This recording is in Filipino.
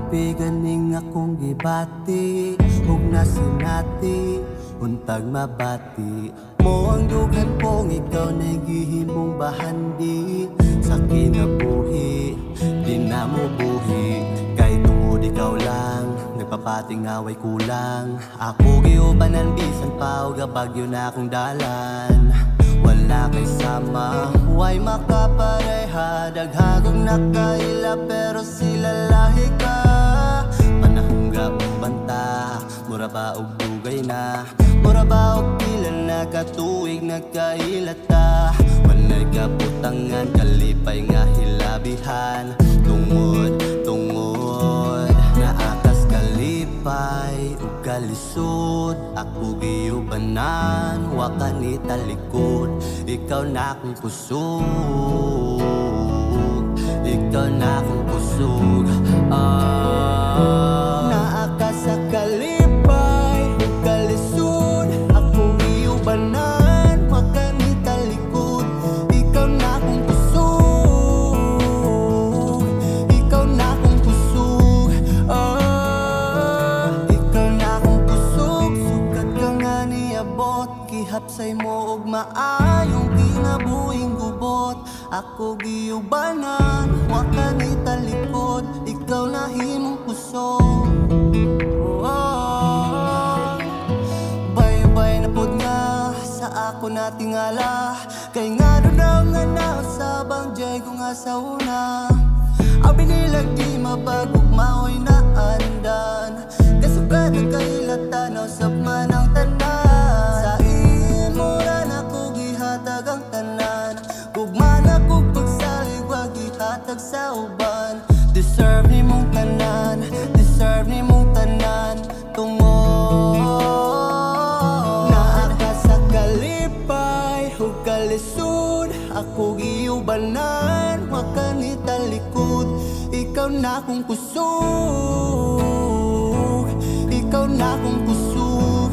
kaibigan ning akong gibati, ug nasinati untag mabati mo ang dughan kong ikaw na gihimong bahandi sa kinabuhi. Di na mo buhi kay tungod ikaw lang nagpapating away kulang. Ako giubanan bisan pa og bagyo na akong dalan. Wala kay sama, huwag makapareha. Daghagong nakaila pero sila lahi ka. Panahong gaong banta, mura ba og dugay na, mura ba og pila na katuig nagkailata. Walay kabutangan, kalipay nga hilabihan. Tungod, naakas kalipay ug kalisod. Ako giubanan, wa ka ni talikod. Ikaw na akong kusog, ikaw na akong kusog. Naaka sa kalipay ug kalisod. Ako giubanan, wa ka ni talikod. Ikaw na akong kusog, ikaw na akong kusog. Ikaw na akong kusog, sukat ka nga niabot. Kihapsay mo og maayong kinabuhing gubot. Ako giubanan, wa ka ni talikod. Ikaw na himong kusog. Bay-bay na pod nga sa ako na tingala. Kay nga daw nga nausabang jay ko nga sa una. Abi nilag di mapagug maoy na andan. Kasugad ang kahilatan usab man ang tanan. Sa imura na ko gihatag ang tanan. Gugma na ko pagsalig wag gihatag sa uban. Deserve ni mong tanan, deserve ni mong tanan. Tungod naaka sa kalipay ug kalisod. Ako giubanan, wa ka ni talikod. Ikaw na akong kusog, ikaw na akong kusog.